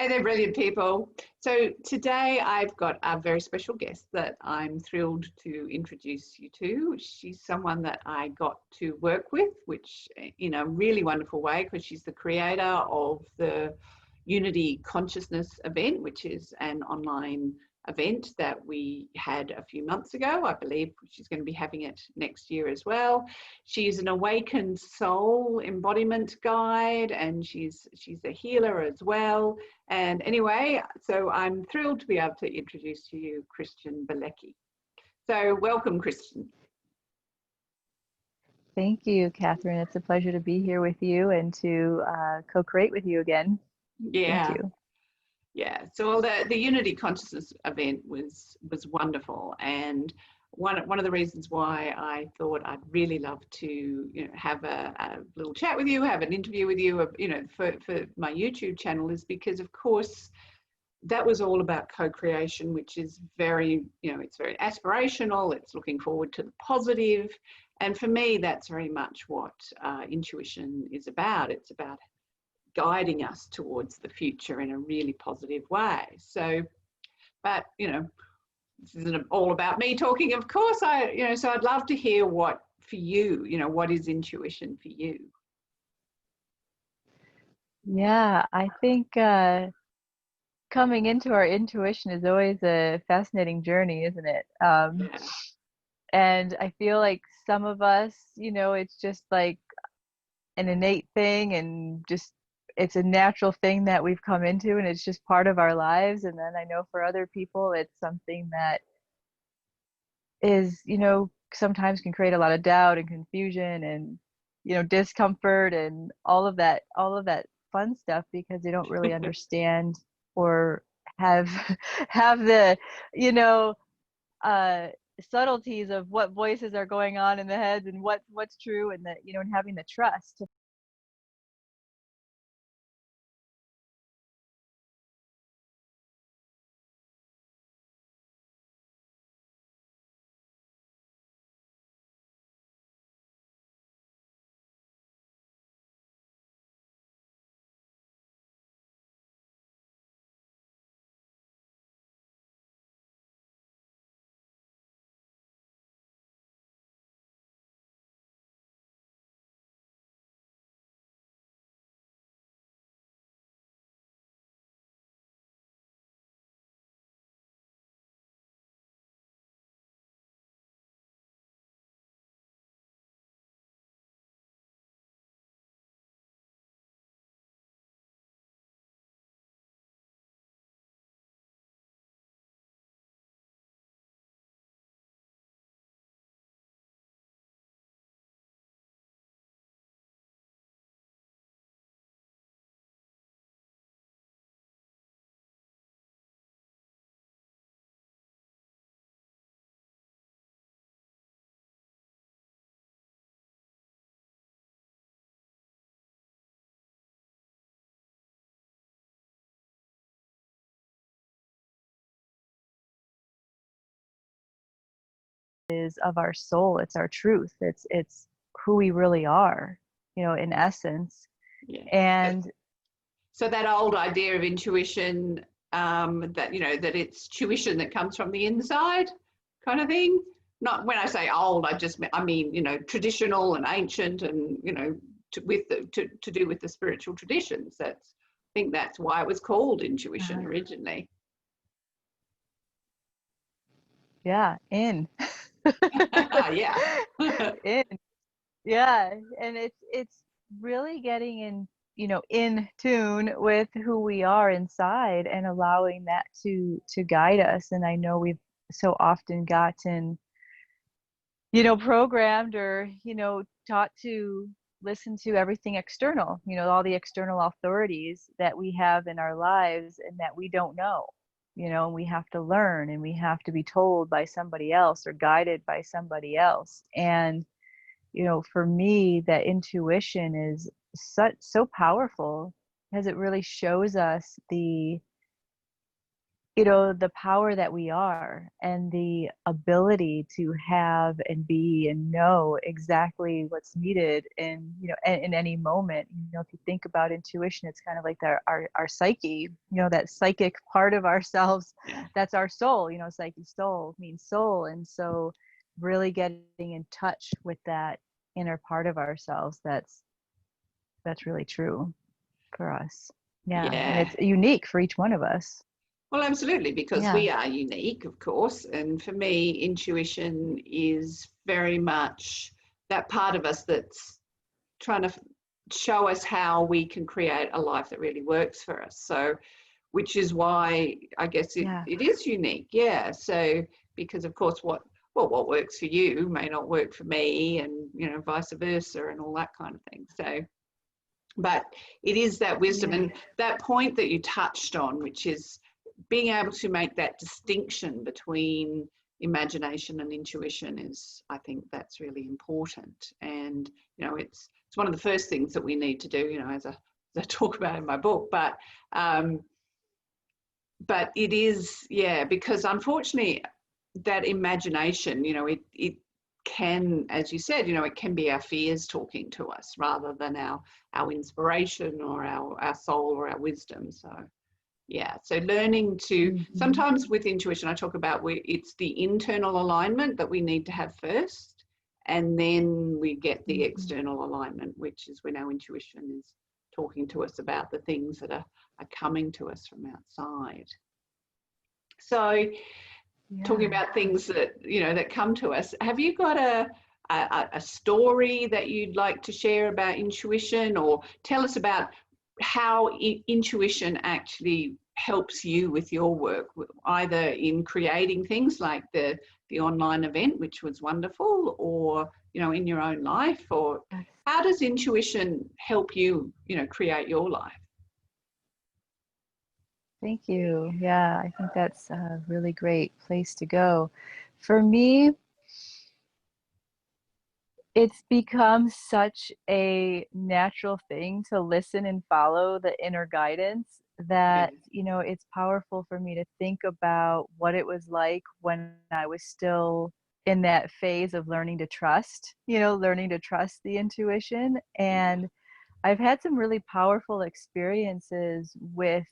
Hey there, brilliant people. So today I've got a very special guest that I'm thrilled to introduce you to. She's someone that I got to work with, which in a really wonderful way, because she's the creator of the Unity Consciousness event, which is an online event that we had a few months ago. I believe she's going to be having it next year as well. She's an awakened soul embodiment guide, and she's a healer as well. And anyway, so I'm thrilled to be able to introduce to you Kristen Bielecki. So welcome, Kristen. Thank you, Catherine. It's a pleasure to be here with you and to co-create with you again. Yeah. Thank you. Yeah, so the Unity Consciousness event was wonderful, and one of the reasons why I thought I'd really love to have a little chat with you, have an interview with you, for my YouTube channel, is because of course that was all about co-creation, which is very it's very aspirational. It's looking forward to the positive, and for me that's very much what intuition is about. It's about guiding us towards the future in a really positive way. So, but this isn't all about me talking, of course. So I'd love to hear what for you, what is intuition for you? Yeah, I think coming into our intuition is always a fascinating journey, isn't it? Yeah. And I feel like some of us, it's just like an innate thing, and just it's a natural thing that we've come into, and it's just part of our lives. And then I know for other people it's something that is sometimes can create a lot of doubt and confusion and discomfort and all of that fun stuff, because they don't really understand or have have the uh subtleties of what voices are going on in the heads and what's true, and that and having the trust. Is of our soul. It's our truth. It's who we really are, in essence. Yeah. And So that old idea of intuition, that that it's tuition that comes from the inside, kind of thing. Not when I say old, I mean traditional and ancient, and to do with the spiritual traditions. I think that's why it was called intuition originally. Yeah, in. Yeah. In. Yeah, and it's really getting in tune with who we are inside and allowing that to guide us. And I know we've so often gotten programmed or taught to listen to everything external, all the external authorities that we have in our lives and that we don't know, and we have to learn, and we have to be told by somebody else or guided by somebody else. And for me, that intuition is so powerful, because it really shows us the the power that we are and the ability to have and be and know exactly what's needed in any moment. If you think about intuition, it's kind of like our psyche, that psychic part of ourselves. Yeah. That's our soul. Psyche, soul means soul. And so really getting in touch with that inner part of ourselves, that's really true for us. Yeah. And Yeah. it's unique for each one of us. Well, absolutely, because Yeah. we are unique, of course. And for me, intuition is very much that part of us that's trying to show us how we can create a life that really works for us. So, which is why I guess Yeah. it is unique. Yeah. So, because of course, what works for you may not work for me, and vice versa, and all that kind of thing. So, but it is that wisdom Yeah. and that point that you touched on, which is being able to make that distinction between imagination and intuition is, I think that's really important. And it's one of the first things that we need to do, as I talk about in my book. But it is, yeah, because unfortunately that imagination, it can, as you said, it can be our fears talking to us rather than our inspiration or our soul or our wisdom. So yeah, so learning to, Mm-hmm. sometimes with intuition, I talk about it's the internal alignment that we need to have first, and then we get the Mm-hmm. external alignment, which is when our intuition is talking to us about the things that are coming to us from outside. So talking Yeah. about things that come to us, have you got a story that you'd like to share about intuition, or tell us about how intuition actually helps you with your work, either in creating things like the online event, which was wonderful, or in your own life? Or Yes. how does intuition help you create your life? Thank you. Yeah, I think that's a really great place to go. For me, it's become such a natural thing to listen and follow the inner guidance Yeah, that, it's powerful for me to think about what it was like when I was still in that phase of learning to trust the intuition. yeah, And I've had some really powerful experiences with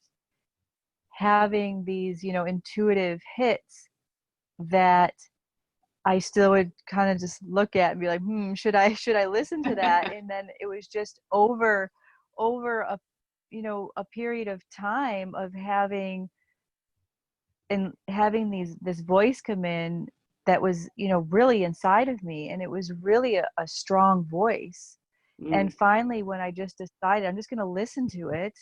having these, intuitive hits that I still would kind of just look at and be like, should I listen to that? And then it was just over a period of time of having this voice come in that was, really inside of me. And it was really a strong voice. mm. And finally, when I just decided I'm just going to listen to it,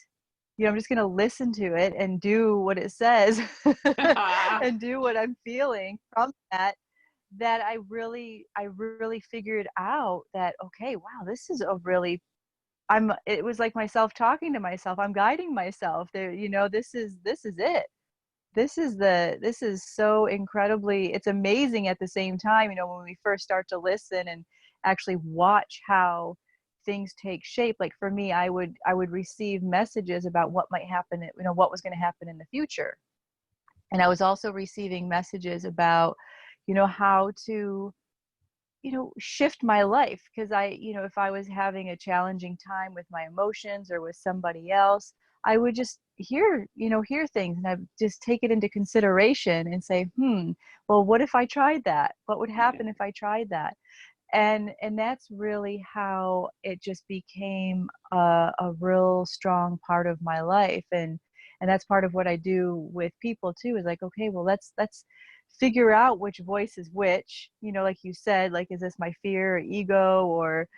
I'm just going to listen to it and do what it says and do what I'm feeling from that I really figured out that, okay, wow, this is a really it was like myself talking to myself. I'm guiding myself there. This is it. This is so incredibly, it's amazing at the same time, when we first start to listen and actually watch how things take shape. Like for me, I would receive messages about what might happen, what was going to happen in the future. And I was also receiving messages about, how to shift my life, because if I was having a challenging time with my emotions or with somebody else, I would just hear things, and I just take it into consideration and say, well, what if I tried that? What would Yeah, happen if I tried that? And that's really how it just became a real strong part of my life. And that's part of what I do with people too, is like, okay, well, let's figure out which voice is which, like you said, like, is this my fear or ego, or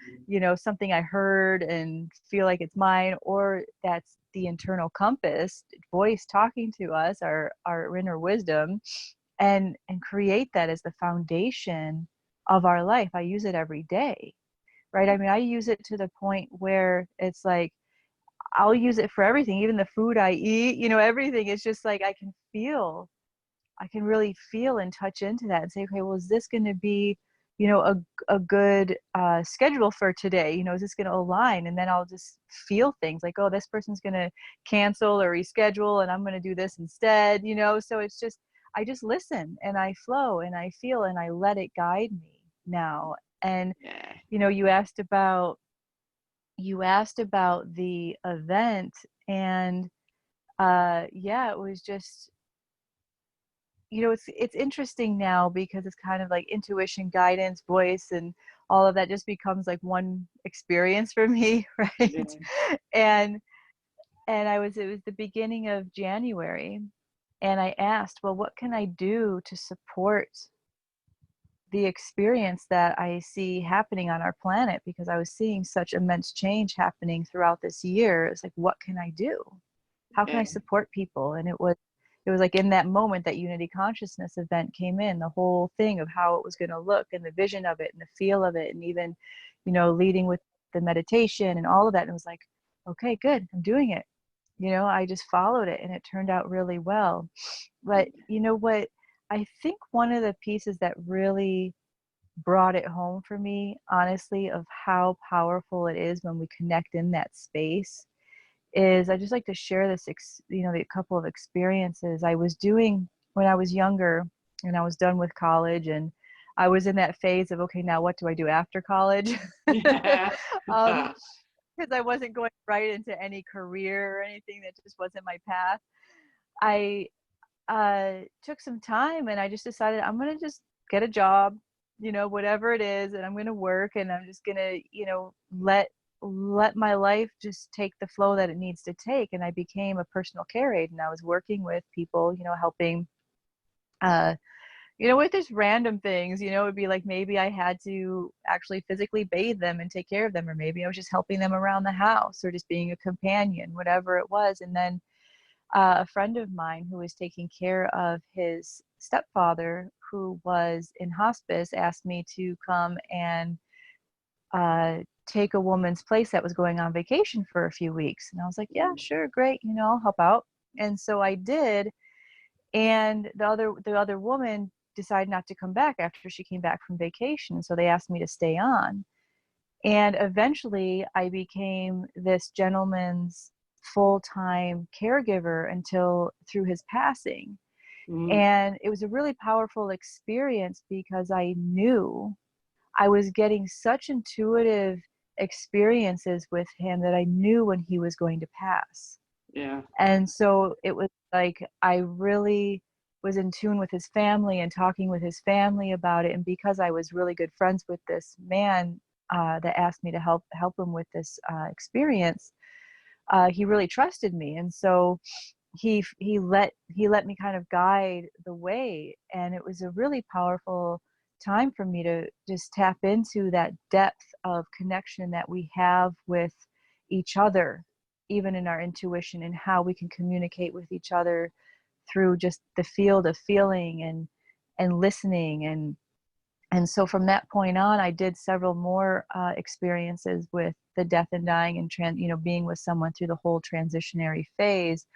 something I heard and feel like it's mine, or that's the internal compass voice talking to us, our inner wisdom, and create that as the foundation of our life. I use it every day, right? I mean, I use it to the point where it's like I'll use it for everything, even the food I eat, everything. It's just like I can really feel and touch into that and say, okay, well, is this going to be you know, a good schedule for today. You know, is this going to align? And then I'll just feel things like, oh, this person's going to cancel or reschedule, and I'm going to do this instead. You know, so it's just, I just listen and I flow and I feel and I let it guide me now. And Yeah. you know, you asked about the event, and yeah, it was just, you know, it's interesting now because it's kind of like intuition, guidance, voice, and all of that just becomes like one experience for me, Yeah. right? and it was the beginning of January, and I asked, well, what can I do to support the experience that I see happening on our planet, because I was seeing such immense change happening throughout this year. It's like, what can I do? How can I Yeah. support people? And it was like in that moment that Unity Consciousness event came in, the whole thing of how it was going to look and the vision of it and the feel of it, and even, you know, leading with the meditation and all of that. And it was like, okay, good, I'm doing it. You know, I just followed it and it turned out really well. But you know what? I think one of the pieces that really brought it home for me, honestly, of how powerful it is when we connect in that space is, I just like to share this, you know, the couple of experiences I was doing when I was younger and I was done with college, and I was in that phase of, okay, now what do I do after college? Yeah. Because I wasn't going right into any career or anything, that just wasn't my path. I took some time and I just decided I'm going to just get a job, you know, whatever it is, and I'm going to work, and I'm just going to, you know, let my life just take the flow that it needs to take. And I became a personal care aide, and I was working with people, you know, helping uh you know, with just random things. You know, it'd be like maybe I had to actually physically bathe them and take care of them, or maybe I was just helping them around the house or just being a companion, whatever it was. And then a friend of mine who was taking care of his stepfather, who was in hospice, asked me to come and uh, take a woman's place that was going on vacation for a few weeks. And I was like, yeah, sure, great, you know, I'll help out. And so I did. And the other woman decided not to come back after she came back from vacation. So they asked me to stay on. And eventually I became this gentleman's full-time caregiver until through his passing. Mm. And it was a really powerful experience because I knew I was getting such intuitive experiences with him that I knew when he was going to pass. Yeah. And so it was like I really was in tune with his family and talking with his family about it. And because I was really good friends with this man that asked me to help him with this experience, he really trusted me. And so he let me kind of guide the way, and it was a really powerful time for me to just tap into that depth of connection that we have with each other, even in our intuition, and how we can communicate with each other through just the field of feeling and listening. And so from that point on, I did several more experiences with the death and dying, and you know, being with someone through the whole transitionary phase,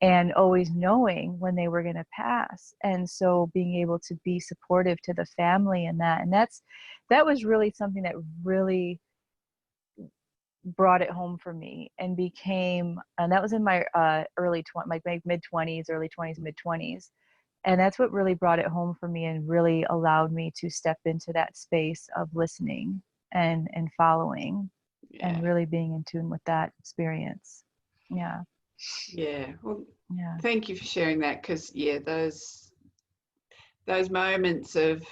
and always knowing when they were going to pass. And so being able to be supportive to the family in that, and that was really something that really brought it home for me, and that was in my my mid 20s, early 20s, mid 20s. And that's what really brought it home for me and really allowed me to step into that space of listening and following, and Yeah. really being in tune with that experience. Yeah. Yeah. Well, Yeah. thank you for sharing that, because yeah, those moments of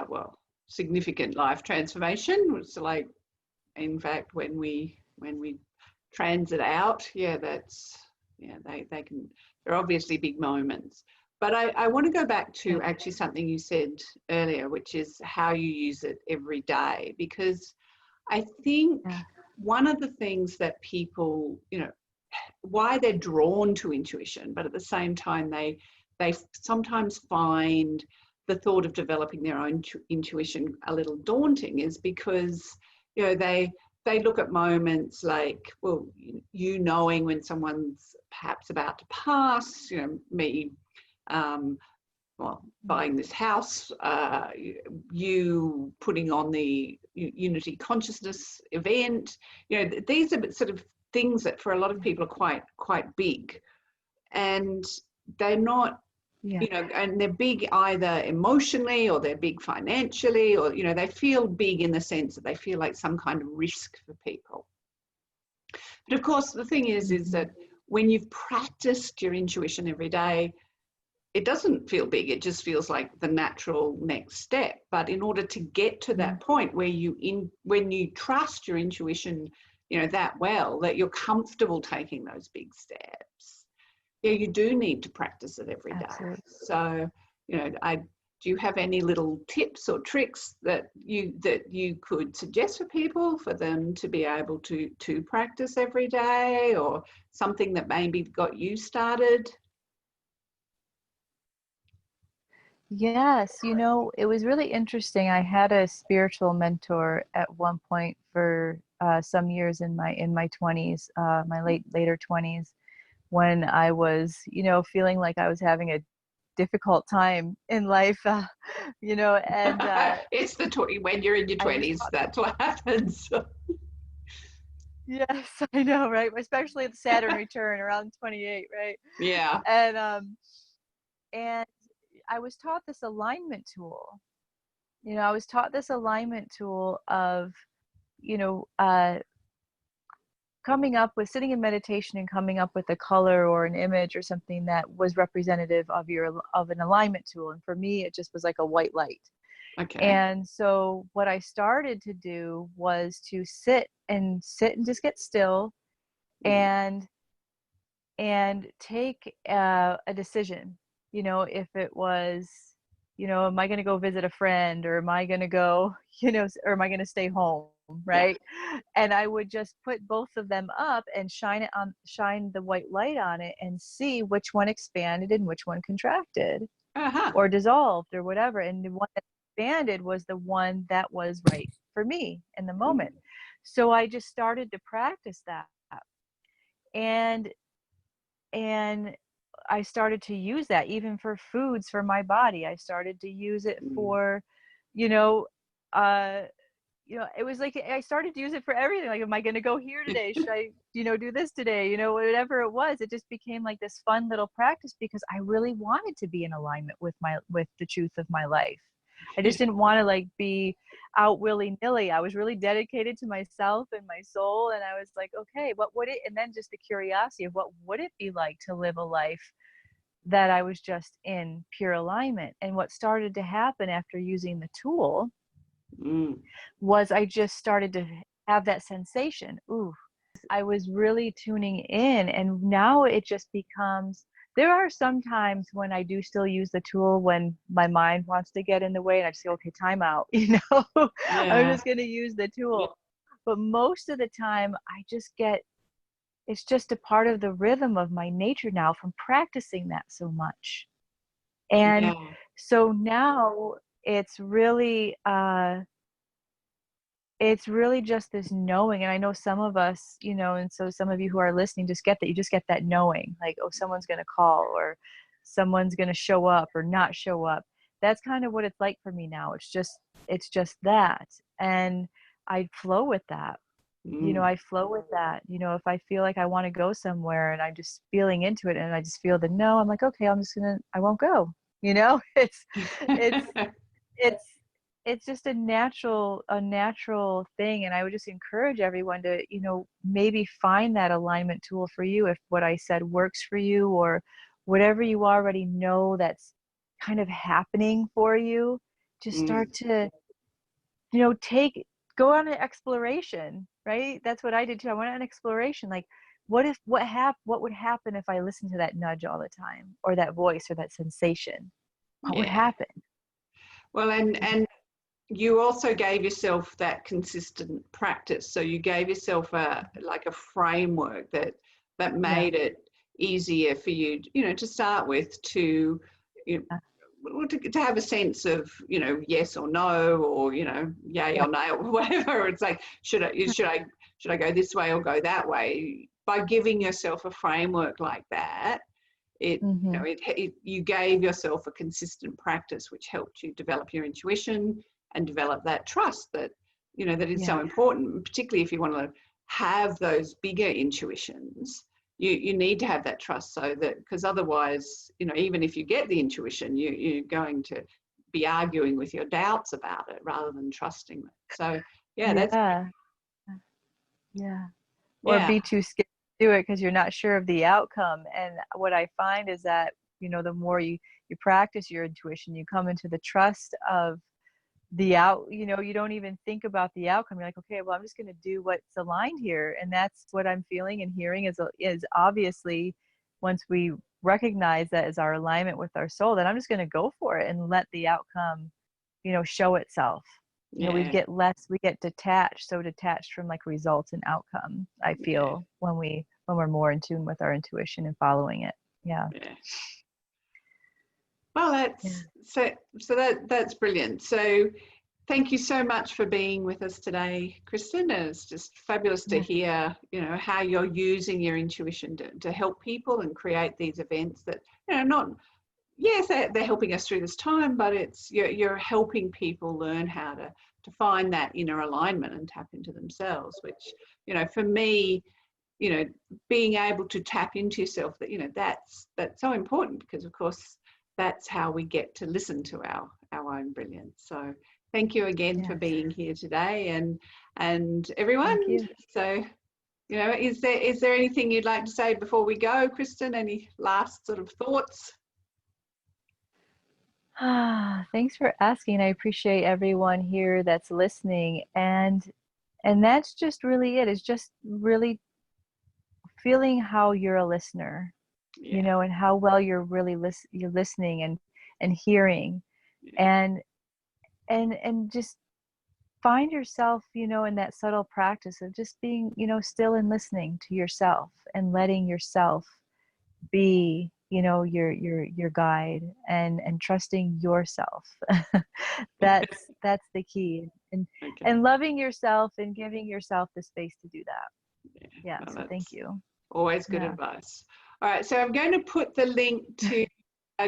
well, significant life transformation was like, in fact, when we transit out, yeah, that's, yeah, they can, they're obviously big moments. But I want to go back Yeah. to actually something you said earlier, which is how you use it every day, because I think Yeah. one of the things that people, you know, why they're drawn to intuition, but at the same time they sometimes find the thought of developing their own intuition a little daunting, is because, you know, they look at moments like, well, you knowing when someone's perhaps about to pass, you know, me well, buying this house, you putting on the Unity Consciousness event. These are sort of things that for a lot of people are quite big, and they're not, and they're big either emotionally or they're big financially, or, they feel big in the sense that they feel like some kind of risk for people. But of course, the thing is that when you've practiced your intuition every day, it doesn't feel big. It just feels like the natural next step. But in order to get to that point where when you trust your intuition, that well, that you're comfortable taking those big steps, you do need to practice it every day. Absolutely. So, do you have any little tips or tricks that you could suggest for people, for them to be able to practice every day, or something that maybe got you started? Yes, it was really interesting. I had a spiritual mentor at one point for some years in my 20s, my later 20s, when I was, feeling like I was having a difficult time in life, and It's when you're in your I was 20s, that's what happens. yes, I know, right? Especially the Saturn return around 28, right? Yeah. And I was taught this alignment tool. I was taught this alignment tool of, you know, uh, sitting in meditation and coming up with a color or an image or something that was representative of an alignment tool. And for me, it just was like a white light. Okay. And so what I started to do was to sit and just get still and take a decision. If it was, am I going to go visit a friend, or am I going to go, or am I going to stay home, right? Yeah. And I would just put both of them up and shine the white light on it and see which one expanded and which one contracted or dissolved or whatever. And the one that expanded was the one that was right for me in the moment. So I just started to practice that. And I started to use that even for foods for my body. I started to use it for, you know, it was like I started to use it for everything. Like, am I going to go here today? Should I, do this today? Whatever it was, it just became like this fun little practice because I really wanted to be in alignment with the truth of my life. I just didn't want to be out willy-nilly. I was really dedicated to myself and my soul. And I was like, okay, what would it, and then just the curiosity of what would it be like to live a life that I was just in pure alignment. And what started to happen after using the tool was I just started to have that sensation. Ooh, I was really tuning in. And now it just becomes, there are some times when I do still use the tool when my mind wants to get in the way and I just say, okay, time out, Yeah. I'm just going to use the tool. But most of the time it's just a part of the rhythm of my nature now from practicing that so much. And so now it's really just this knowing. And I know some of us, and so some of you who are listening just get that. You just get that knowing, like, oh, someone's going to call or someone's going to show up or not show up. That's kind of what it's like for me now. It's just that. And I flow with that. I flow with that. If I feel like I want to go somewhere and I'm just feeling into it and I just feel the no, I'm like, okay, I won't go. It's just a natural thing. And I would just encourage everyone to, maybe find that alignment tool for you if what I said works for you, or whatever you already know that's kind of happening for you. Just start to, go on an exploration, right? That's what I did too. I went on an exploration. Like, what would happen if I listened to that nudge all the time, or that voice, or that sensation? What would happen? Well, and you also gave yourself that consistent practice. So you gave yourself a framework that made it easier for you, to start with, to have a sense of, yes or no, or, yay or nay, or whatever. It's like, should I go this way or go that way? By giving yourself a framework like that, Mm-hmm. You gave yourself a consistent practice, which helped you develop your intuition and develop that trust that, that is so important, particularly if you want to have those bigger intuitions. You need to have that trust, so that, because otherwise, even if you get the intuition, you're going to be arguing with your doubts about it rather than trusting it. So that's or be too scared to do it because you're not sure of the outcome. And what I find is that, the more you practice your intuition, you come into the trust of you don't even think about the outcome. You're like, okay, well, I'm just going to do what's aligned here. And that's what I'm feeling and hearing is obviously, once we recognize that as our alignment with our soul, then I'm just going to go for it and let the outcome, show itself. We get so detached from like results and outcome, I feel, when we're more in tune with our intuition and following it. Well, that's brilliant. So thank you so much for being with us today, Kristen. It's just fabulous to hear, how you're using your intuition to help people and create these events that, they're helping us through this time, but you're helping people learn how to find that inner alignment and tap into themselves, which, for me, being able to tap into yourself, that's so important, because of course that's how we get to listen to our own brilliance. So thank you again for being here today, and everyone. So, is there anything you'd like to say before we go, Kristen? Any last sort of thoughts? Thanks for asking. I appreciate everyone here that's listening, and that's just really it. Is just really feeling how you're a listener, and how well you're really you're listening and hearing, and just find yourself, in that subtle practice of just being, still and listening to yourself and letting yourself be, your guide, and trusting yourself. That's the key, and loving yourself and giving yourself the space to do that. So thank you. Always good advice. All right, so I'm going to put the link to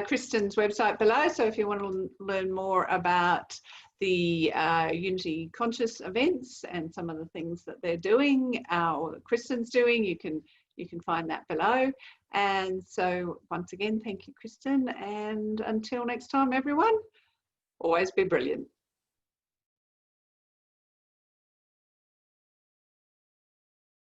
Kristen's website below, so if you want to learn more about the Unity Conscious events and some of the things that they're doing, or that Kristen's doing, you can find that below. And so once again, thank you, Kristen, and until next time, everyone, always be brilliant.